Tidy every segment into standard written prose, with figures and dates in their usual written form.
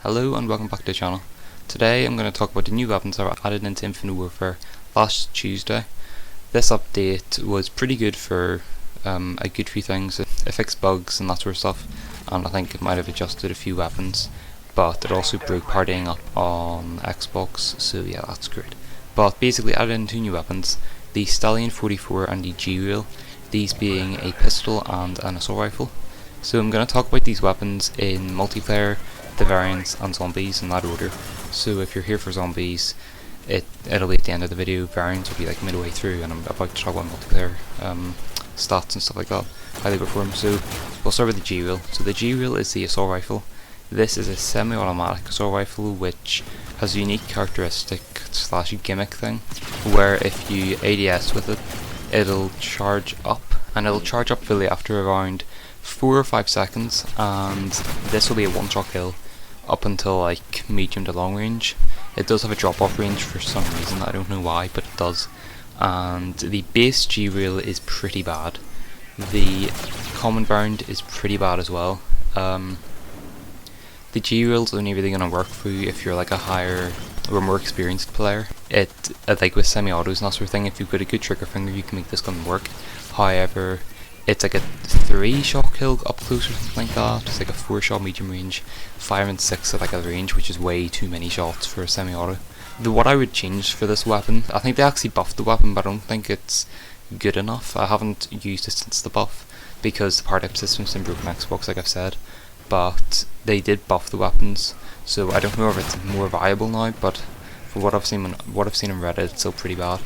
Hello and welcome back to the channel. Today I'm going to talk about the new weapons that were added into Infinite Warfare last Tuesday. This update was pretty good for a good few things. It fixed bugs and that sort of stuff, and I think it might have adjusted a few weapons, but it also broke partying up on Xbox, so yeah, that's great. But basically added in two new weapons, the Stallion 44 and the G-Rail, these being a pistol and an assault rifle. So I'm going to talk about these weapons in multiplayer, the variants, and zombies in that order. So if you're here for zombies, it'll be at the end of the video. Variants will be like midway through, and I'm about to talk about multiplayer stats and stuff like that, how they perform. So we'll start with the G-Rail. So the G-Rail is the assault rifle. This is a semi-automatic assault rifle which has a unique characteristic / gimmick thing, where if you ADS with it, it'll charge up, and it'll charge up fully after around 4 or 5 seconds, and this will be a one-shot kill up until like medium to long range. It does have a drop-off range for some reason, I don't know why, but it does. And the base G-Rail is pretty bad. The common variant is pretty bad as well. The G-Rail is only really going to work for you if you're like a higher or more experienced player. Like with semi-autos and that sort of thing, if you've got a good trigger finger you can make this gun work. However, it's like a 3-shot kill up close or something like that. It's like a 4-shot medium range, 5 and 6 at like a range, which is way too many shots for a semi-auto. What I would change for this weapon, I think they actually buffed the weapon, but I don't think it's good enough. I haven't used it since the buff because the part-up system's been broken on Xbox, like I've said. But they did buff the weapons, so I don't know if it's more viable now. But for what I've seen on Reddit, it's still pretty bad.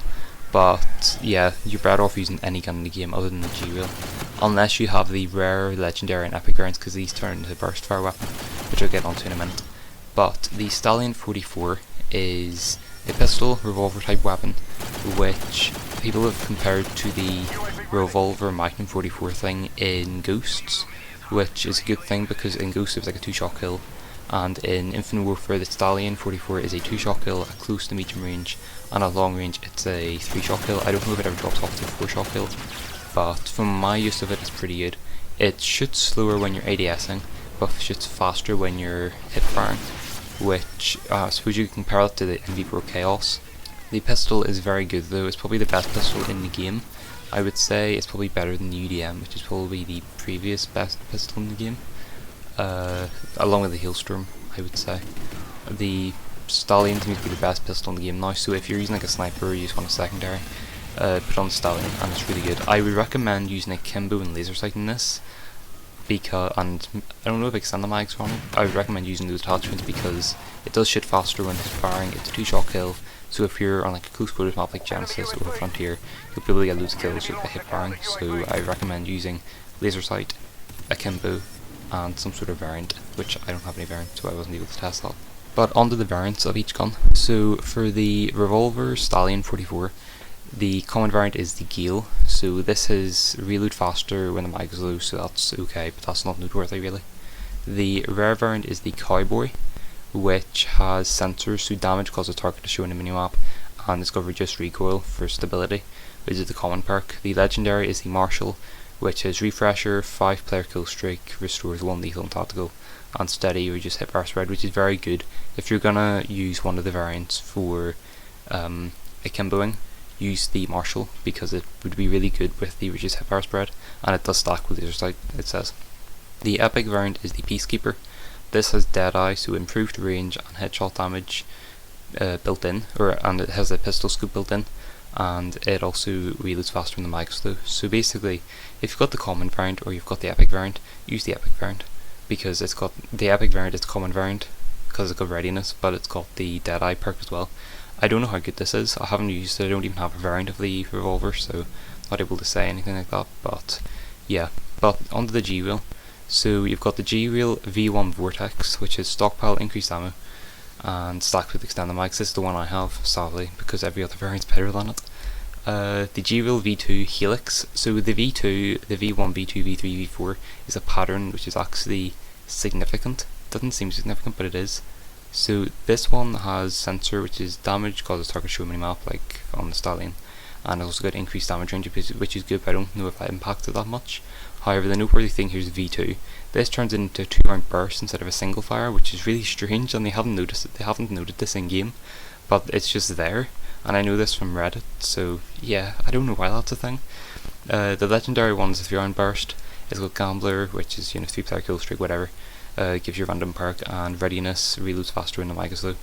But yeah, you're better off using any gun in the game other than the G-Rail, unless you have the rare, legendary, and epic variants, because these turn into burst fire weapon, which I'll get onto in a minute. But the Stallion 44 is a pistol revolver type weapon, which people have compared to the revolver Magnum 44 thing in Ghosts, which is a good thing because in Ghosts it was like a 2-shot kill, and in Infinite Warfare the Stallion 44 is a 2-shot kill at close to medium range, and at long range it's a 3-shot kill. I don't know if it ever drops off to a 4-shot kill, but from my use of it, it's pretty good. It shoots slower when you're ADSing, but shoots faster when you're hip firing, which I suppose you can compare that to the MV4 Chaos. The pistol is very good though. It's probably the best pistol in the game. I would say it's probably better than the UDM, which is probably the previous best pistol in the game, along with the Hailstorm, I would say. The Stallion seems to be the best pistol in the game now, so if you're using like a sniper or you just want a secondary, put on the Stallion and it's really good. I would recommend using a Kimbo and laser sight in this, and I don't know if extend the mags on it. I would recommend using those attachments because it does shoot faster when hip firing. It's a 2-shot kill, so if you're on like a close quarters map like Genesis or Frontier, you'll be able to get loads of kills with the hip firing. So I recommend using laser sight, a Kimbo, and some sort of variant, which I don't have any variant, so I wasn't able to test that. But onto the variants of each gun. So for the revolver Stallion 44, the common variant is the Gale. So this is reload faster when the mag is low, so that's okay, but that's not noteworthy really. The rare variant is the Cowboy, which has sensors, so damage causes target to show in the minimap, and it's got reduced recoil for stability, which is the common perk. The legendary is the Marshal, which is refresher, 5-player kill streak, restores 1 lethal and tactical, and steady reduce hit bar spread, which is very good if you're gonna use one of the variants for akimboing. Use the Marshal because it would be really good with the reduced hit bar spread, and it does stack with laser sight, it says. The epic variant is the Peacekeeper. This has Deadeye, so improved range and headshot damage built in, and it has a pistol scope built in, and it also reloads faster than the mag slow. So basically, if you've got the common variant or you've got the epic variant, use the epic variant, because it's got the epic variant is the common variant because it's got readiness, but it's got the Deadeye perk as well. I don't know how good this is. I haven't used it. I don't even have a variant of the revolver, so not able to say anything like that. But yeah, but onto the G-Rail. So you've got the G-Rail V1 Vortex, which is stockpile increased ammo and stacked with extended mags. This is the one I have, sadly, because every other variant's better than it. The G-Rail V2 Helix. So the V2, the V1, V2, V3, V4 is a pattern which is actually significant. Doesn't seem significant, but it is. So this one has sensor, which is damage causes target show minimap, like on the Stallion, and it's also got increased damage range, which is good, but I don't know if that impacted that much. However, the noteworthy thing here is V2. This turns into a 2-round burst instead of a single fire, which is really strange, and they haven't noticed it. They haven't noted this in game, but it's just there. And I know this from Reddit, so yeah, I don't know why that's a thing. The legendary one is a 3-round burst. It's got Gambler, which is 3-player kill streak, whatever. Gives you a random perk, and Readiness reloads faster in the Mega Slow.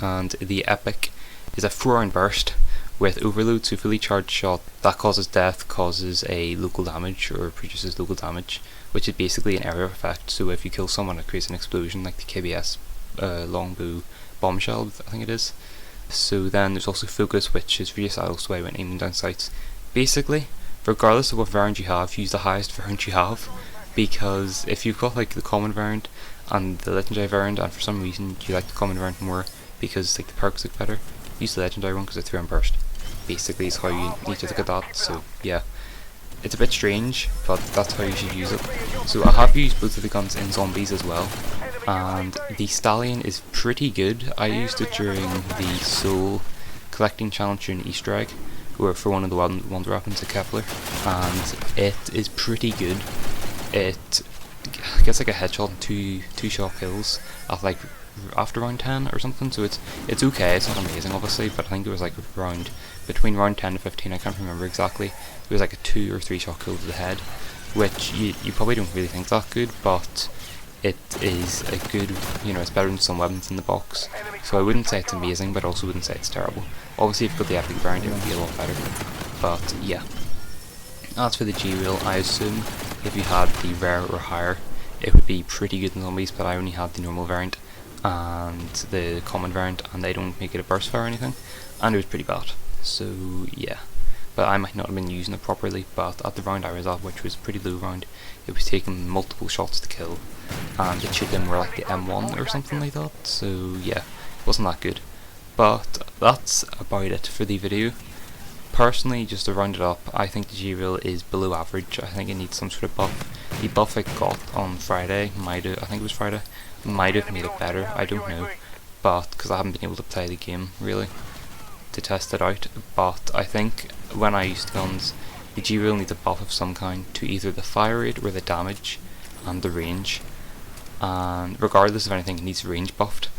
And the epic is a 4-round burst with overload, so fully charged shot that causes death, causes a local damage, or produces local damage, which is basically an area effect. So if you kill someone, it creates an explosion, like the KBS longbow bombshell, I think it is. So then there's also focus, which is versatile sway when aiming down sights. Basically, regardless of what variant you have, use the highest variant you have, because if you've got like the common variant and the legendary variant, and for some reason you like the common variant more because like the perks look better, use the legendary one because it's 3-round burst. Basically is how you need to look at that. So yeah, it's a bit strange, but that's how you should use it. So I have used both of the guns in zombies as well, and the Stallion is pretty good. I used it during the soul collecting challenge during Easter egg, or for one of the wonder weapons at Kepler, and it is pretty good. It gets like a headshot and two shot kills at like after round 10 or something, so it's okay. It's not amazing obviously, but I think it was like between round 10 to 15, I can't remember exactly. It was like a 2 or 3 shot kill to the head, which you probably don't really think that good, but it is a good, it's better than some weapons in the box. So I wouldn't say it's amazing, but also wouldn't say it's terrible. Obviously if you've got the epic variant, it would be a lot better, but yeah. As for the G-Wheel, I assume if you had the rare or higher, it would be pretty good in zombies, but I only had the normal variant and the common variant, and they don't make it a burst fire or anything, and it was pretty bad. So yeah, but I might not have been using it properly, but at the round I was at, which was pretty low round, it was taking multiple shots to kill, and the chicken were like the M1 or something like that, so yeah, it wasn't that good. But that's about it for the video. Personally, just to round it up, I think the G-Reel is below average. I think it needs some sort of buff. The buff I got on Friday I think it was Friday, might have made it better, I don't know, but because I haven't been able to play the game really to test it out. But I think when I used guns, the G-Reel needs a buff of some kind to either the fire rate or the damage and the range, and regardless of anything, it needs range buffed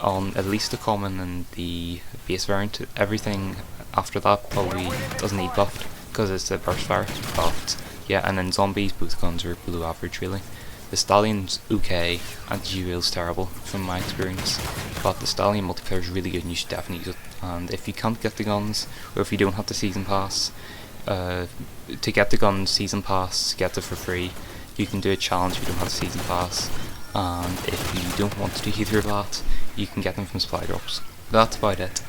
on at least the common and the base variant. Everything after that probably doesn't need buffed because it's a burst fire, but yeah. And then zombies, both guns are below average really. The Stallion's okay, and the G-Reel's terrible from my experience, but the Stallion multiplayer is really good and you should definitely use it. And if you can't get the guns, or if you don't have the season pass, to get the guns season pass, get it for free, you can do a challenge if you don't have the season pass, and if you don't want to do either of that, you can get them from supply drops. That's about it.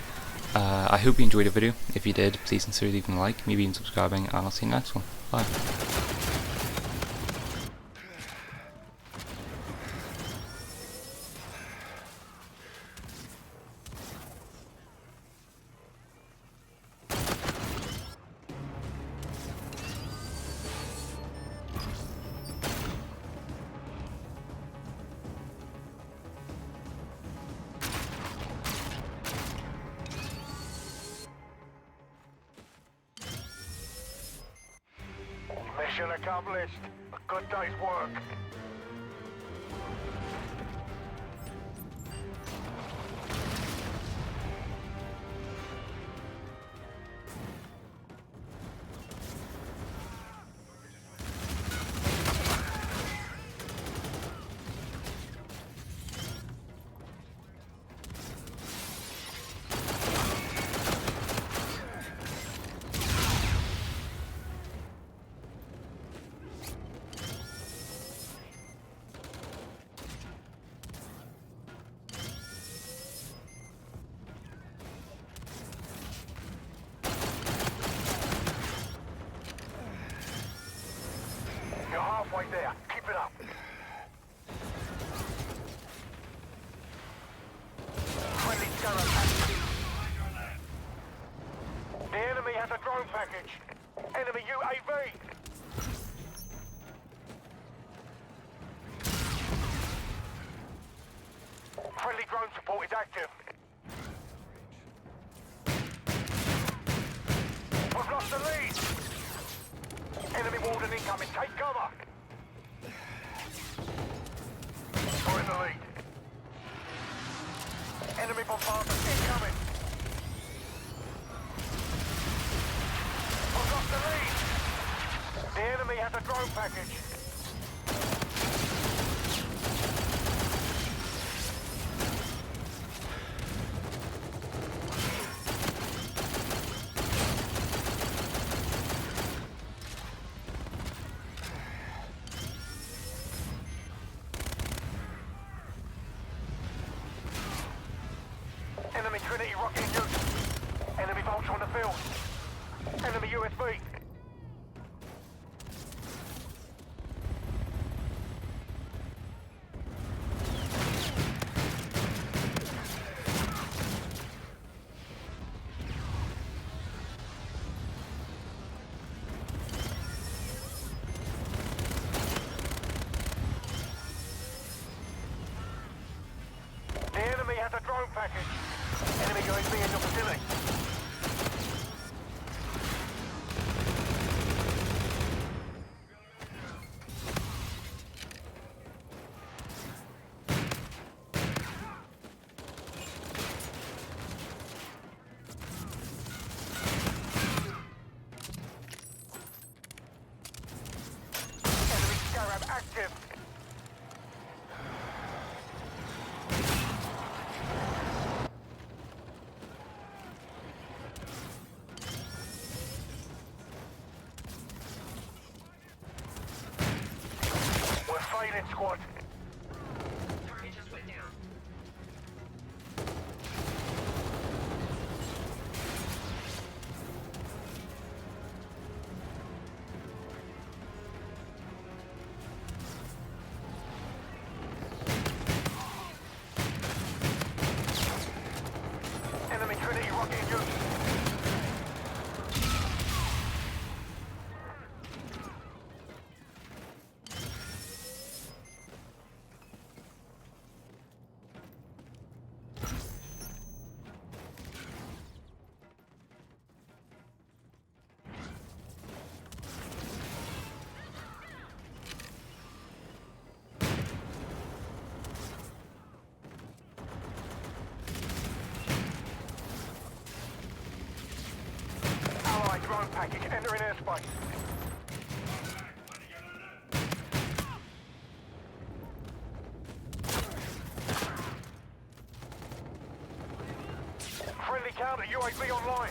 I hope you enjoyed the video. If you did, please consider leaving a like, maybe even subscribing, and I'll see you in the next one. Bye. Mission accomplished. A good day's work. You're halfway there. Keep it up. Friendly terror package. The enemy has a drone package. Enemy UAV. Friendly drone support is active. We've lost the lead. Enemy warden incoming. Take cover. have the lead. Enemy bombardment incoming. I've got the lead. The enemy has a drone package. Enemy Trinity rocket in use. Enemy Vulture on the field. Enemy USV. The enemy has a drone package. Enemy USV in your vicinity. Enemy Scarab active. We're failing, squad. Target just went down. Enemy Trinity rocket in use. Allied drone package entering airspace. Friendly counter UAV online.